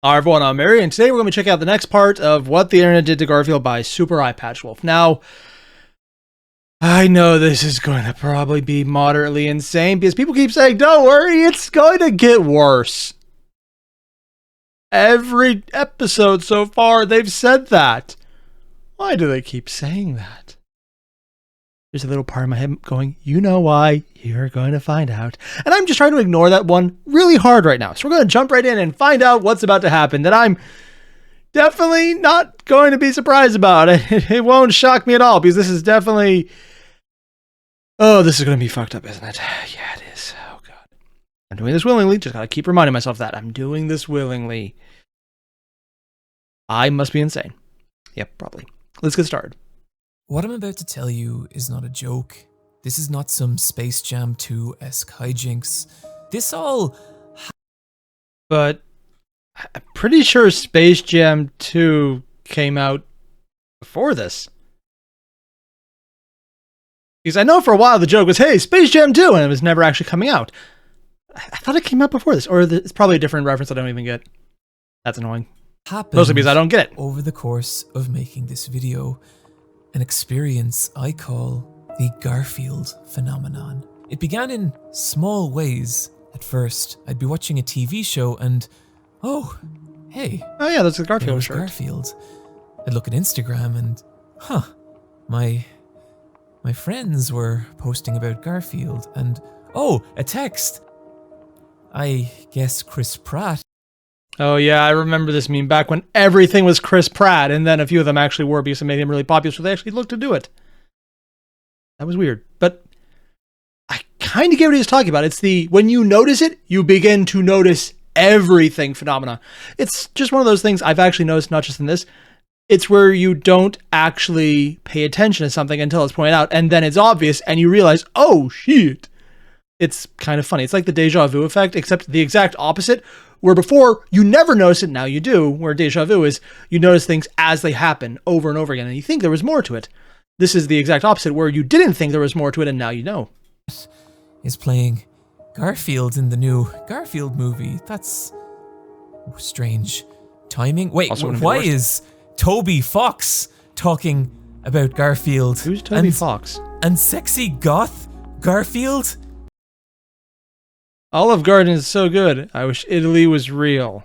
Hi everyone, I'm Airier, and today we're going to check out the next part of What the Internet Did to Garfield by Super Eyepatch Wolf. Now, I know this is going to probably be moderately insane because people keep saying, don't worry, it's going to get worse. Every episode so far, they've said that. Why do they keep saying that? There's a little part of my head going, you know why, you're going to find out. And I'm just trying to ignore that one really hard right now. So we're going to jump right in and find out what's about to happen that I'm definitely not going to be surprised about. It won't shock me at all because this is definitely... Oh, this is going to be fucked up, isn't it? Yeah, it is. Oh, God. I'm doing this willingly. Just got to keep reminding myself that. I'm doing this willingly. I must be insane. Yep, probably. Let's get started. What I'm about to tell you is not a joke. This is not some Space Jam 2-esque hijinks. This all... But I'm pretty sure Space Jam 2 came out before this. Because I know for a while the joke was, hey, Space Jam 2, and it was never actually coming out. I thought it came out before this, or it's probably a different reference I don't even get. That's annoying. Mostly because I don't get it. Over the course of making this video, an experience I call the Garfield phenomenon. It began in small ways. At first, I'd be watching a TV show and, oh, hey. Oh yeah, that's the Garfield shirt. Garfield. I'd look at Instagram and, my friends were posting about Garfield and, oh, a text. I guess Chris Pratt. Oh yeah, I remember this meme back when everything was Chris Pratt, and then a few of them actually were because it made him really popular, so they actually looked to do it. That was weird, but I kind of get what he's talking about. It's the, when you notice it, you begin to notice everything phenomena. It's just one of those things I've actually noticed, not just in this. It's where you don't actually pay attention to something until it's pointed out, and then it's obvious, and you realize, oh shit. It's kind of funny. It's like the deja vu effect, except the exact opposite, where before you never notice it, now you do, where deja vu is you notice things as they happen over and over again, and you think there was more to it. This is the exact opposite, where you didn't think there was more to it, and now you know. Is playing Garfield in the new Garfield movie. That's strange timing. Wait, why is Toby Fox talking about Garfield? Who's Toby Fox? And sexy goth Garfield? Olive Garden is so good. I wish Italy was real.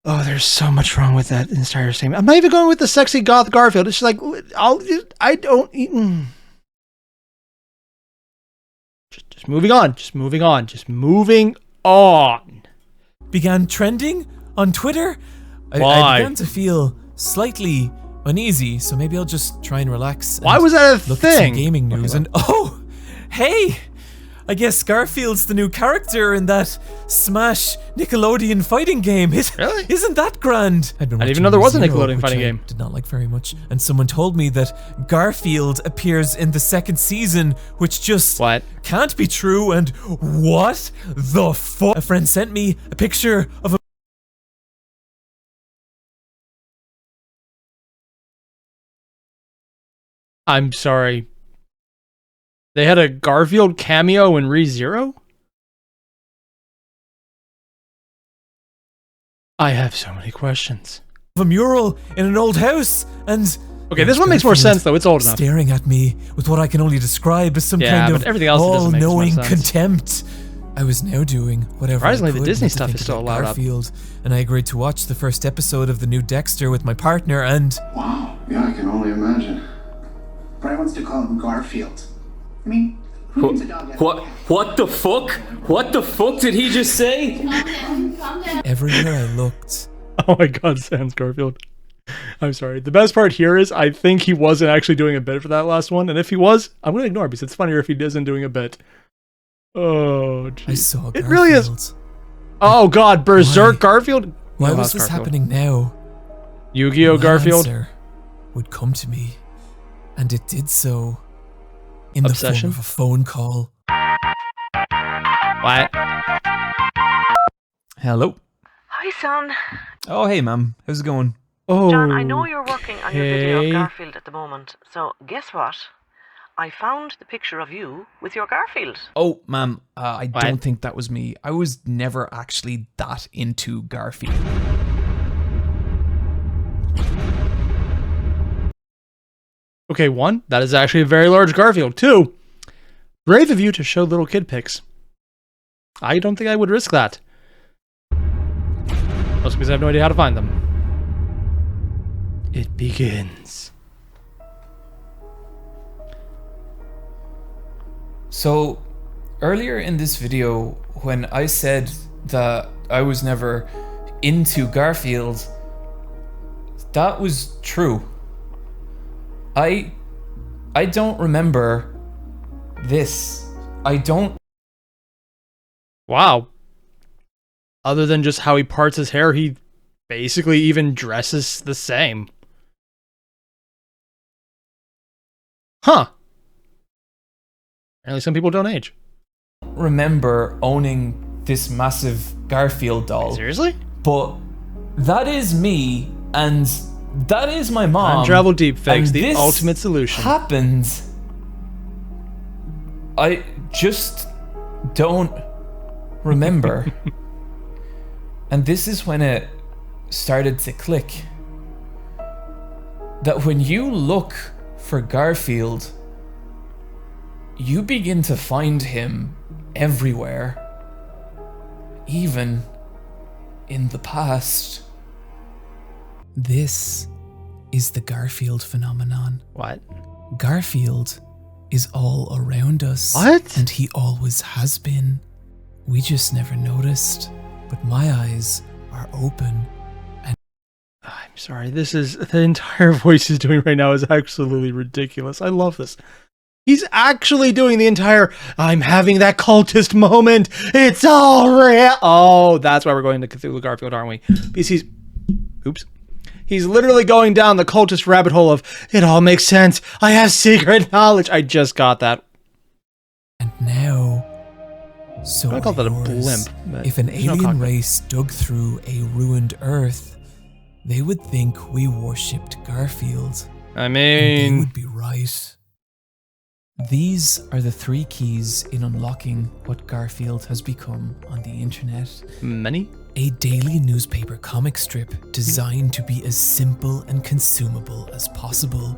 Oh, there's so much wrong with that entire statement. I'm not even going with the sexy goth Garfield. It's just like, I don't... Just moving on. Just moving on. Just moving on. Began trending on Twitter. I began to feel slightly uneasy, so maybe I'll just try and relax. Why was that a look thing? At some gaming news and oh, hey, I guess Garfield's the new character in that Smash Nickelodeon fighting game. Really? Isn't that grand? I didn't even know there was a Nickelodeon fighting game. Did not like very much, and someone told me that Garfield appears in the second season, which just can't be true. And what the fuck? A friend sent me a picture of a I'm sorry. They had a Garfield cameo in ReZero? I have so many questions. A mural in an old house, and okay, this one makes more sense though. It's old enough. Staring at me with what I can only describe as some kind of all-knowing contempt. I was now doing whatever. Surprisingly, the Disney stuff is still allowed Garfield, and I agreed to watch the first episode of the new Dexter with my partner. And wow, yeah, I can only imagine. Brian wants to call him Garfield. I mean, who needs a dog? What the fuck? What the fuck did he just say? Everywhere I looked. Oh my God, sans Garfield. I'm sorry. The best part here is I think he wasn't actually doing a bit for that last one, and if he was, I'm going to ignore it because it's funnier if he isn't doing a bit. Oh, geez. I saw Garfield. It really is. Oh God, Berserk Garfield? Why was this happening now? Yu-Gi-Oh Garfield? Answer would come to me. And it did so in the form of a phone call. What? Hello. Hi, son. Oh, hey, ma'am. How's it going? Oh. John, I know you're working on your video okay. of Garfield at the moment, so guess what? I found the picture of you with your Garfield. Oh, ma'am, I What? don't think that was me. I was never actually that into Garfield. Okay, 1, that is actually a very large Garfield. 2, brave of you to show little kid pics. I don't think I would risk that. Mostly because I have no idea how to find them. It begins. So, earlier in this video, when I said that I was never into Garfield, that was true. I don't remember this. I don't. Wow. Other than just how he parts his hair, he basically even dresses the same. Huh. Apparently some people don't age. Remember owning this massive Garfield doll. Seriously? But that is me, and that is my mom. Time travel deepfakes, and the this ultimate solution. happened. I just don't remember. And this is when it started to click. That when you look for Garfield, you begin to find him everywhere. Even in the past. This is the Garfield phenomenon. What? Garfield is all around us. What? And he always has been. We just never noticed. But my eyes are open. And I'm sorry, this is... The entire voice he's doing right now is absolutely ridiculous. I love this. He's actually doing the entire, I'm having that cultist moment. It's all real. Oh, that's why we're going to Cthulhu Garfield, aren't we? Because he's... Oops. He's literally going down the cultist rabbit hole of, it all makes sense. I have secret knowledge. I just got that. And now, so I call that a yours. blimp, but If an there's no alien cockpit. race dug through a ruined Earth, they would think we worshipped Garfield. I And they mean... would be right. These are the 3 keys in unlocking what Garfield has become on the internet. Many? A daily newspaper comic strip designed to be as simple and consumable as possible,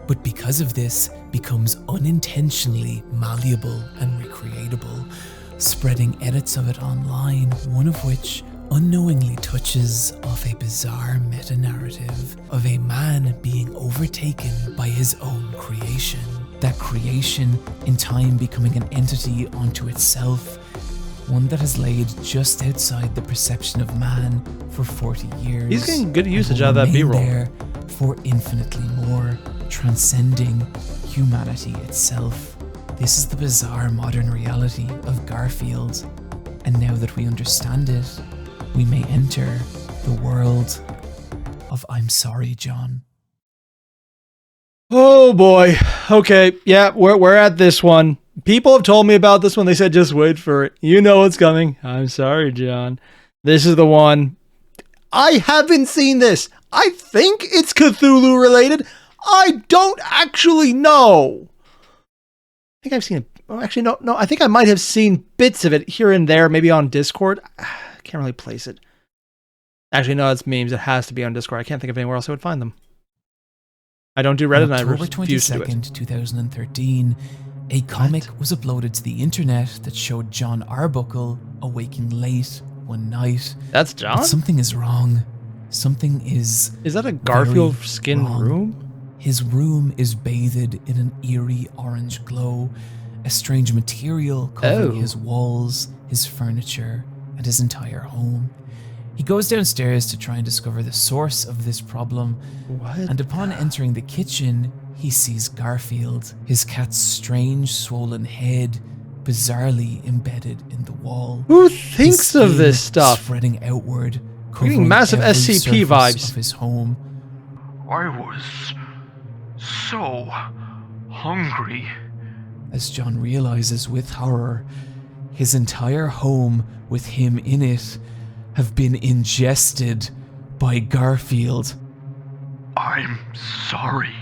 but because of this becomes unintentionally malleable and recreatable, spreading edits of it online, one of which unknowingly touches off a bizarre meta-narrative of a man being overtaken by his own creation. That creation in time becoming an entity unto itself, one that has laid just outside the perception of man for 40 years. He's getting good and usage will out of that remain B-roll. there for infinitely more, transcending humanity itself. This is the bizarre modern reality of Garfield, and now that we understand it, we may enter the world of ImSorryJon. Oh boy. Okay, yeah, we're at this one. People have told me about this one. They said just wait for it. You know what's coming. I'm sorry, John. This is the one. I haven't seen this. I think it's Cthulhu related. I don't actually know. I think I've seen it. Oh, actually, no. I think I might have seen bits of it here and there, maybe on Discord. I can't really place it. Actually, no, it's memes. It has to be on Discord. I can't think of anywhere else I would find them. I don't do Reddit, and I On October refuse to do it. 22nd, 2013, a comic was uploaded to the internet that showed John Arbuckle awaking late one night. That's But John? something is wrong. Something is Is that a Garfield very skin wrong. room? His room is bathed in an eerie orange glow, a strange material covering Oh. his walls, his furniture, and his entire home. He goes downstairs to try and discover the source of this problem, What? and upon entering the kitchen, he sees Garfield, his cat's strange swollen head bizarrely embedded in the wall. Who His thinks of skin this stuff? spreading outward, getting covering massive every SCP surface vibes. of his home. I was so hungry. As John realizes with horror, his entire home with him in it have been ingested by Garfield. I'm sorry,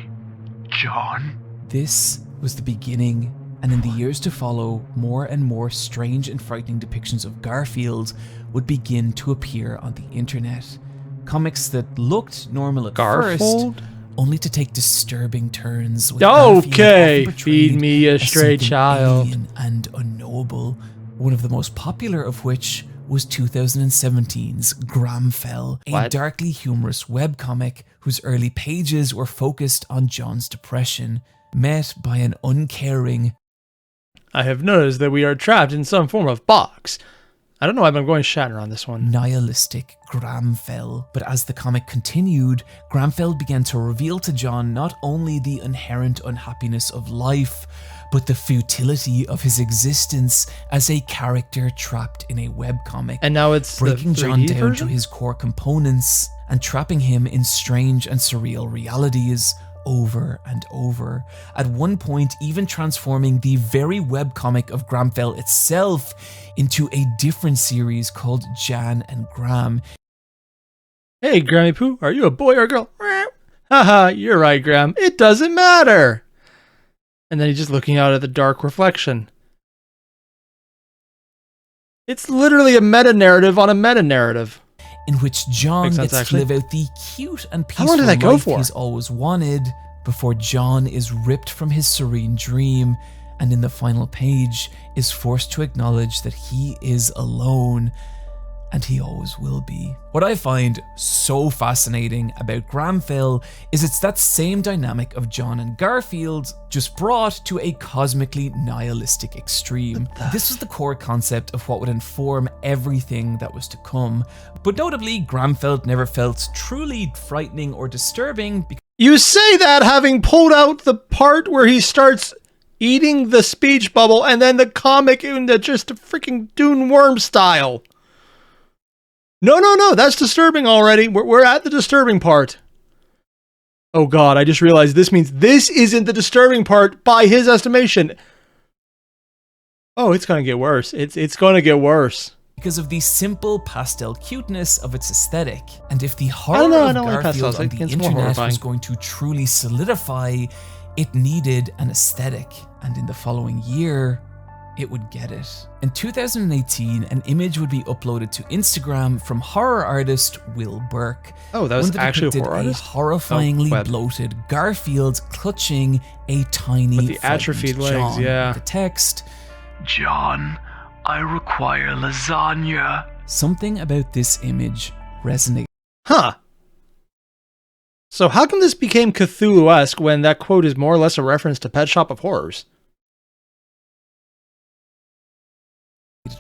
John. This was the beginning, and in the years to follow, more and more strange and frightening depictions of Garfield would begin to appear on the internet. Comics that looked normal at first, Garfield? only to take disturbing turns. With Garfield Okay, often portrayed feed me a as stray something child. alien and unknowable. One of the most popular of which was 2017's Gramfell, a What? darkly humorous webcomic whose early pages were focused on John's depression, met by an uncaring, I have noticed that we are trapped in some form of box. I don't know why I'm going Shatner on this one. nihilistic Gramfell. But as the comic continued, Gramfell began to reveal to John not only the inherent unhappiness of life, but the futility of his existence as a character trapped in a webcomic. And now it's Breaking the 3D John down version? to his core components and trapping him in strange and surreal realities over and over. At one point, even transforming the very webcomic of Gramfell itself into a different series called Jan and Gram. Hey, Grammy Poo, are you a boy or a girl? Haha, you're right, Gram. It doesn't matter. And then he's just looking out at the dark reflection. It's literally a meta-narrative on a meta-narrative. In which John Makes sense, gets actually. to live out the cute and How long peaceful did that go life for? he's always wanted before John is ripped from his serene dream and in the final page is forced to acknowledge that he is alone, and he always will be. What I find so fascinating about Gramfell is it's that same dynamic of John and Garfield, just brought to a cosmically nihilistic extreme. This was the core concept of what would inform everything that was to come. But notably, Gramfell never felt truly frightening or disturbing You say that having pulled out the part where he starts eating the speech bubble and then the comic in the just freaking Dune Worm style. No, that's disturbing already. We're at the disturbing part. Oh god, I just realized this means this isn't the disturbing part by his estimation. Oh, it's gonna get worse. It's gonna get worse. because of the simple pastel cuteness of its aesthetic. And if the I horror don't of like Garfield pastels. on the It's more internet was horrifying. going to truly solidify, it needed an aesthetic. And in the following year, it would get it. In 2018, an image would be uploaded to Instagram from horror artist Will Burke. Oh, that was one that actually a depicted horror artist? horrifyingly web. bloated Garfield clutching a tiny With the frightened atrophied legs, John. yeah. The text, John, I require lasagna. something about this image resonated. Huh. So how come this became Cthulhu-esque when that quote is more or less a reference to Pet Shop of Horrors?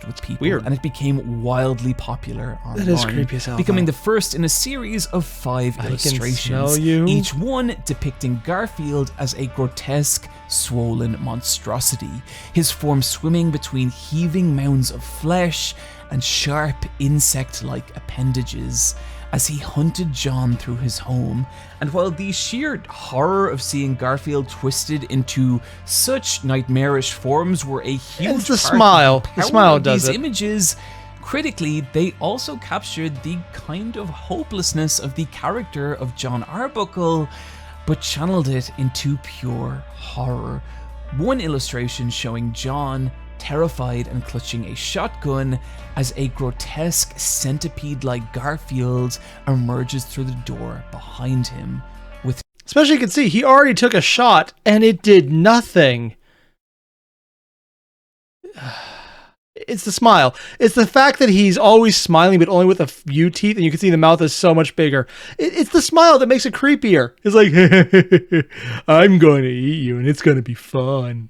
With people, Weird. and it became wildly popular online. That is creepy as hell, becoming though. the first in a series of 5 I can illustrations, smell you. each one depicting Garfield as a grotesque, swollen monstrosity, his form swimming between heaving mounds of flesh and sharp insect-like appendages as he hunted John through his home. And while the sheer horror of seeing Garfield twisted into such nightmarish forms were a huge It's the part of smile. the The power smile of does these it. images, critically, they also captured the kind of hopelessness of the character of John Arbuckle, but channeled it into pure horror. One illustration showing John terrified and clutching a shotgun as a grotesque centipede-like Garfield emerges through the door behind him, with Especially you can see he already took a shot and it did nothing. It's the smile. It's the fact that he's always smiling but only with a few teeth and you can see the mouth is so much bigger. It's the smile that makes it creepier. It's like, I'm going to eat you and it's going to be fun.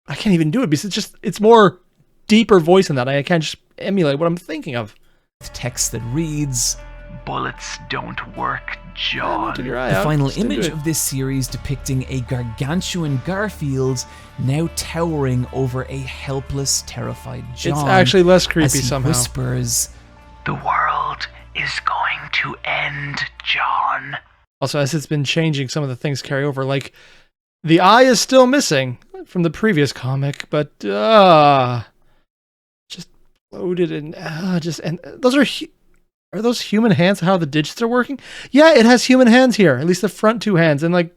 I can't even do it because it's more deeper voice than that. I can't just emulate what I'm thinking of. text that reads, Bullets don't work, John. Took your eye the out. final Just didn't do image it. of this series depicting a gargantuan Garfield now towering over a helpless, terrified John. It's actually less as creepy he somehow. whispers, The world is going to end, John. Also, as it's been changing, some of the things carry over. Like, the eye is still missing from the previous comic, but just loaded and and those are Are those human hands? How the digits are working? Yeah, it has human hands here. At least the front 2 hands, and like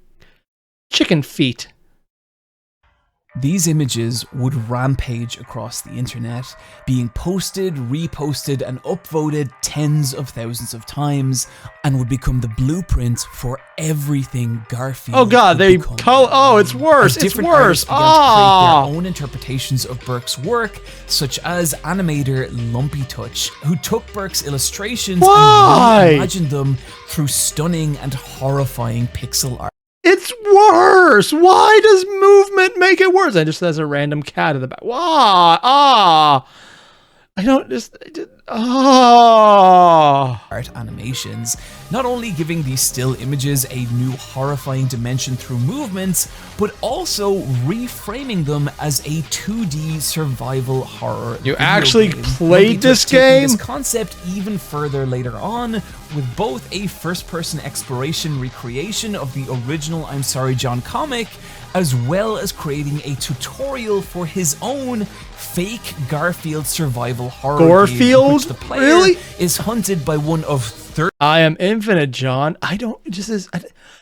chicken feet. These images would rampage across the internet, being posted, reposted, and upvoted tens of thousands of times, and would become the blueprint for everything Garfield. Oh god, would they become. oh, it's worse. As It's different worse. artists began to create their own interpretations of Burke's work, such as animator Lumpy Touch, who took Burke's illustrations Why? and reimagined them through stunning and horrifying pixel art. It's worse. Why does movement make it worse? I just there's a random cat in the back. Why? I don't just art animations, not only giving these still images a new horrifying dimension through movements, but also reframing them as a 2D survival horror. You video actually game. played Lumpy this Touch taking game? this concept even further later on, with both a first-person exploration recreation of the original ImSorryJon comic, as well as creating a tutorial for his own fake Garfield survival horror game, in which the player Really? is hunted by one of 30 I am infinite, John. I don't it just is,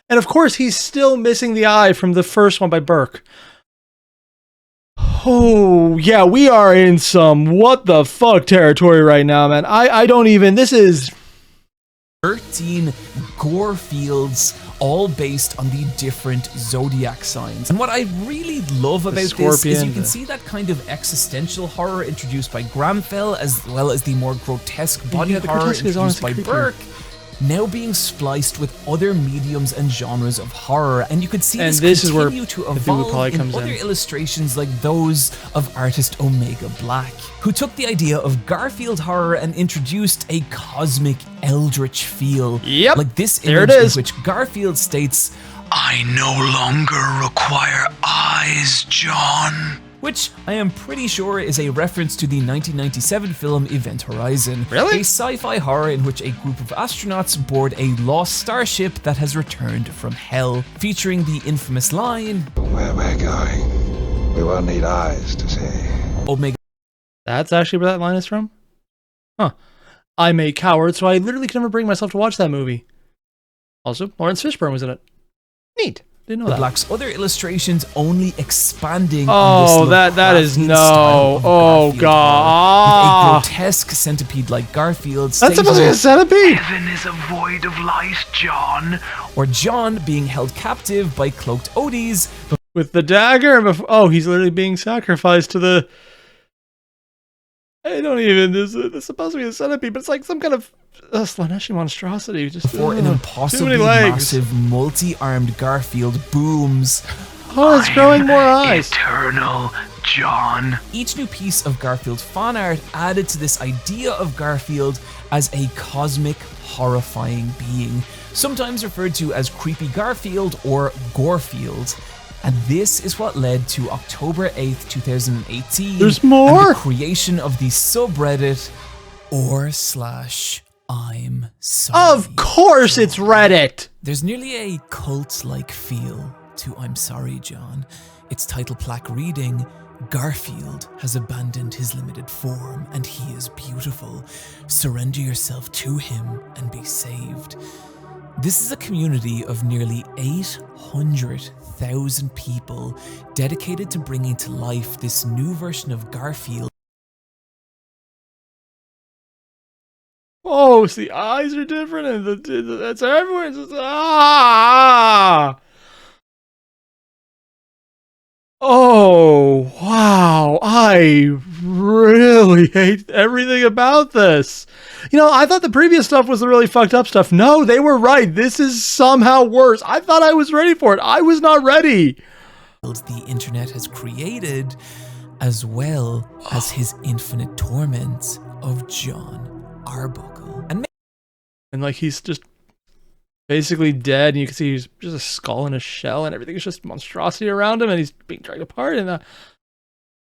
and of course he's still missing the eye from the first one by Burke. Oh yeah, we are in some what the fuck territory right now, man. I don't even. This is 13 Gorefields, all based on the different zodiac signs. And what I really love about this is you scorpion, can see that kind of existential horror introduced by Gramfell, as well as the more grotesque body Yeah, the horror grotesque is introduced by honestly creepier. Burke, now being spliced with other mediums and genres of horror. And you could see And this this is where continue to the dude evolve probably in comes other in. illustrations like those of artist Omega Black, who took the idea of Garfield horror and introduced a cosmic eldritch feel. Yep, Like this there it image in is. which Garfield states, I no longer require eyes, John. which I am pretty sure is a reference to the 1997 film Event Horizon. Really? A sci-fi horror in which a group of astronauts board a lost starship that has returned from hell, featuring the infamous line, Where we're going, we won't need eyes to see. Omega that's actually where that line is from. Huh. I'm a coward, so I literally can never bring myself to watch that movie. Also, Lawrence Fishburne was in it. Neat. Didn't know that. Black's other illustrations only expanding Oh, on this that is Lovecraftian no. style of Oh, Garfield God. horror, with a grotesque centipede like Garfield, That's supposed to be a stating, centipede. Heaven is a void of light, John. or John being held captive by cloaked Odies. With the dagger. Oh, he's literally being sacrificed to the. I don't even. This is supposed to be a centipede, but it's like some kind of Slaneshi monstrosity. Just For an too impossibly many legs. massive, multi-armed Garfield booms. Oh, it's growing more eyes. Eternal, John. Each new piece of Garfield fan art added to this idea of Garfield as a cosmic, horrifying being, sometimes referred to as Creepy Garfield or Gorefield. And this is what led to October 8th, 2018. There's more? And the creation of the subreddit r/ImSorry. Of course, it's Reddit. There's nearly a cult-like feel to ImSorryJon. Its title plaque reading, Garfield has abandoned his limited form and he is beautiful. Surrender yourself to him and be saved. This is a community of nearly 800,000 people dedicated to bringing to life this new version of Garfield. Oh, so the eyes are different, and that's everywhere. It's just, ah! Oh, wow. I really hate everything about this. You know, I thought the previous stuff was the really fucked up stuff. No, they were right. This is somehow worse. I thought I was ready for it. I was not ready. The internet has created, as well as his infinite torment of John Arbuckle. And like he's just basically dead, and you can see he's just a skull in a shell, and everything is just monstrosity around him, and he's being dragged apart. And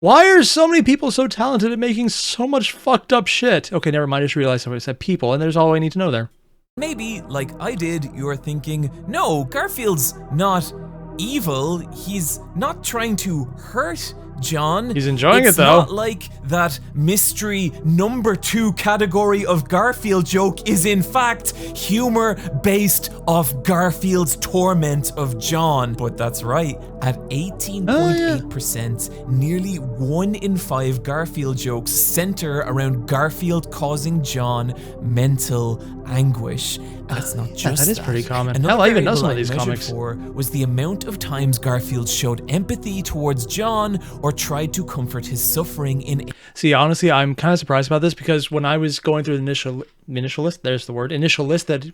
why are so many people so talented at making so much fucked up shit? Okay, never mind. I just realized I said people, and there's all I need to know there. Maybe, like I did, you're thinking, no, Garfield's not evil. He's not trying to hurt John. He's enjoying it's it, though. not like that mystery number 2 category of Garfield joke is in fact humor based off Garfield's torment of John. But that's right, at 18.8%, nearly 1 in 5 Garfield jokes center around Garfield causing John mental anguish. And it's not just that is pretty common. Another Hell, I even know variable some of these measured comics. for was the amount of times Garfield showed empathy towards John or tried to comfort his suffering in. See, honestly, I'm kind of surprised about this because when I was going through the initial list, there's the word, initial list that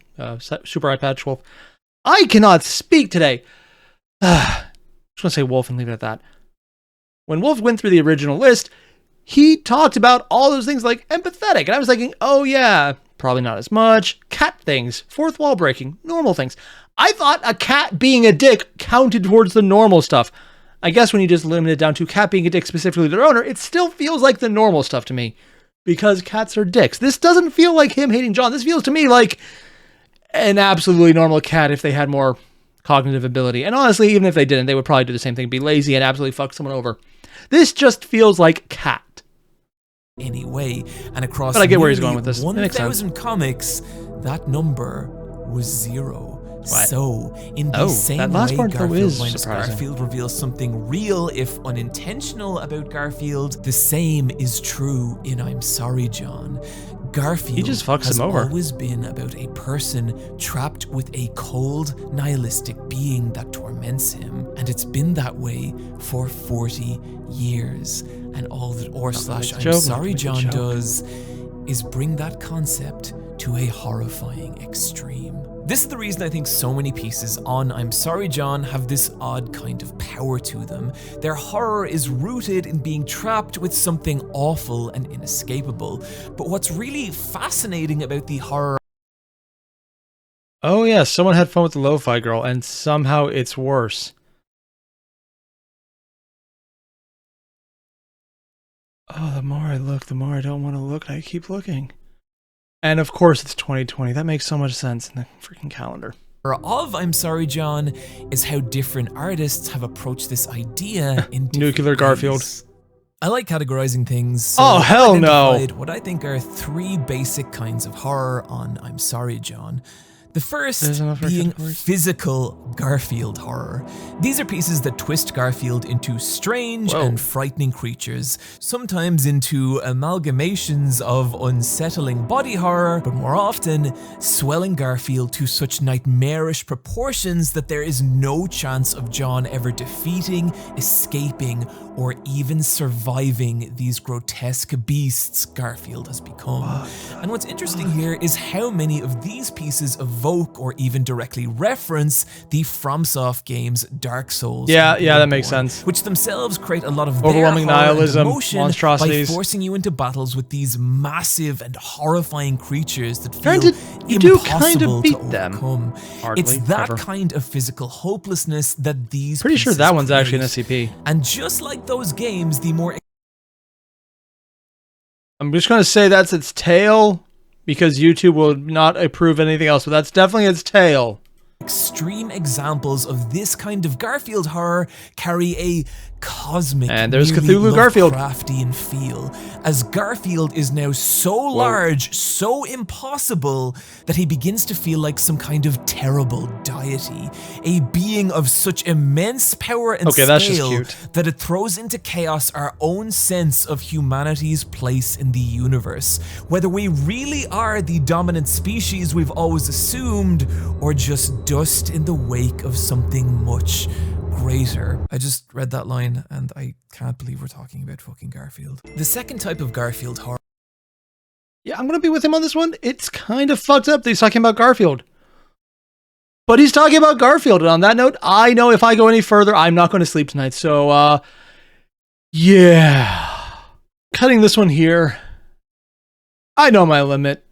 Super Eyepatch Wolf. I cannot speak today. Just want to say Wolf and leave it at that. When Wolf went through the original list, he talked about all those things like empathetic. And I was thinking, oh yeah, probably not as much. Cat things, fourth wall breaking, normal things. I thought a cat being a dick counted towards the normal stuff. I guess when you just limit it down to cat being a dick specifically to their owner, it still feels like the normal stuff to me. Because cats are dicks. This doesn't feel like him hating John. This feels to me like an absolutely normal cat if they had more cognitive ability. And honestly, even if they didn't, they would probably do the same thing, be lazy and absolutely fuck someone over. This just feels like cat. Anyway, and across but I get where he's going with this. 1,000 comics, that number was 0. What? So, in the same that last way part, though, Garfield is minus surprising. Garfield reveals something real, if unintentional, about Garfield, the same is true in I'm Sorry, John. Garfield He just fucks has him over. always been about a person trapped with a cold, nihilistic being that torments him, and it's been that way for 40 years. And all that I'm Sorry, John does is bring that concept to a horrifying extreme. This is the reason I think so many pieces on I'm Sorry, John have this odd kind of power to them. Their horror is rooted in being trapped with something awful and inescapable. But what's really fascinating about the horror... Oh yeah, someone had fun with the Lo-Fi Girl, and somehow it's worse. Oh, the more I look, the more I don't want to look, I keep looking. And of course it's 2020. That makes so much sense in the freaking calendar. Of I'm Sorry, John is how different artists have approached this idea in Nuclear ways. Garfield. I like categorizing things. So Oh, hell I've no. identified what I think are 3 basic kinds of horror on I'm Sorry, John. The first being physical Garfield horror. These are pieces that twist Garfield into strange and frightening creatures, sometimes into amalgamations of unsettling body horror, but more often swelling Garfield to such nightmarish proportions that there is no chance of John ever defeating, escaping, or even surviving these grotesque beasts Garfield has become. And what's interesting here is how many of these pieces evoke or even directly reference the FromSoft games Dark Souls. Yeah, that makes sense. Which themselves create a lot of overwhelming their horror nihilism, and emotion monstrosities, by forcing you into battles with these massive and horrifying creatures that feel Granted, you do kind impossible of beat to overcome. Hardly, It's that ever. kind of physical hopelessness that these Pretty sure pieces that one's create. actually an SCP. And just like those games, the more I'm just going to say that's its tail, because YouTube will not approve anything else, but that's definitely its tail. extreme examples of this kind of Garfield horror carry a cosmic, and there's nearly Cthulhu Garfield. Lovecraftian feel, as Garfield is now so large, so impossible, that he begins to feel like some kind of terrible deity, a being of such immense power and scale that it throws into chaos our own sense of humanity's place in the universe, whether we really are the dominant species we've always assumed, or just dust in the wake of something much greater. I just read that line and I can't believe we're talking about fucking Garfield. The second type of Garfield horror. Yeah, I'm gonna be with him on this one. It's kind of fucked up that he's talking about Garfield. But he's talking about Garfield, and on that note, I know if I go any further, I'm not going to sleep tonight. So, yeah. Cutting this one here. I know my limit.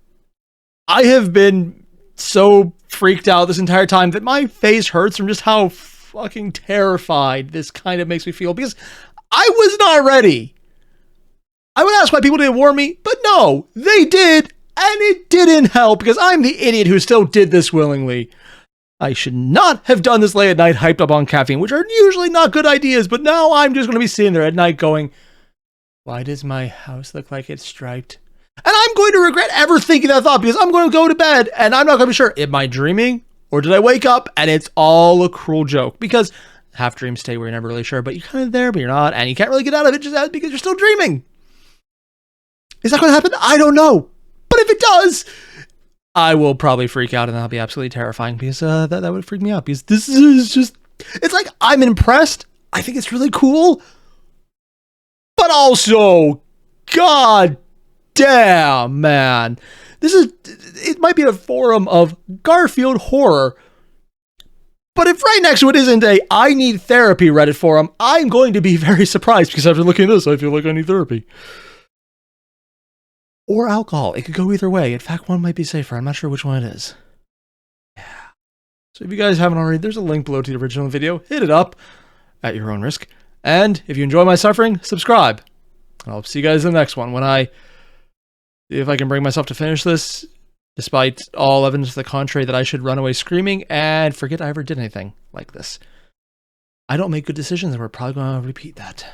I have been so freaked out this entire time that my face hurts from just how fucking terrified this kind of makes me feel, because I was not ready. I would ask why people didn't warn me, but no, they did, and it didn't help because I'm the idiot who still did this willingly. I should not have done this late at night hyped up on caffeine, which are usually not good ideas, but now I'm just going to be sitting there at night going, why does my house look like it's striped? And I'm going to regret ever thinking that thought because I'm going to go to bed and I'm not going to be sure, am I dreaming or did I wake up and it's all a cruel joke? Because half dream state where you're never really sure, but you're kind of there, but you're not, and you can't really get out of it just because you're still dreaming. Is that going to happen? I don't know. But if it does, I will probably freak out and that'll be absolutely terrifying because that would freak me out because this is just, it's like I'm impressed. I think it's really cool. But also, God damn, man. It might be a forum of Garfield horror. But if right next to it isn't a I need therapy Reddit forum, I'm going to be very surprised because after looking at this, I feel like I need therapy. Or alcohol. It could go either way. In fact, one might be safer. I'm not sure which one it is. Yeah. So if you guys haven't already, there's a link below to the original video. Hit it up at your own risk. And if you enjoy my suffering, subscribe. I'll see you guys in the next one when I see if I can bring myself to finish this, despite all evidence to the contrary that I should run away screaming and forget I ever did anything like this. I don't make good decisions and we're probably going to repeat that.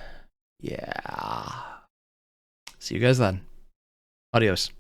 Yeah. See you guys then. Adios.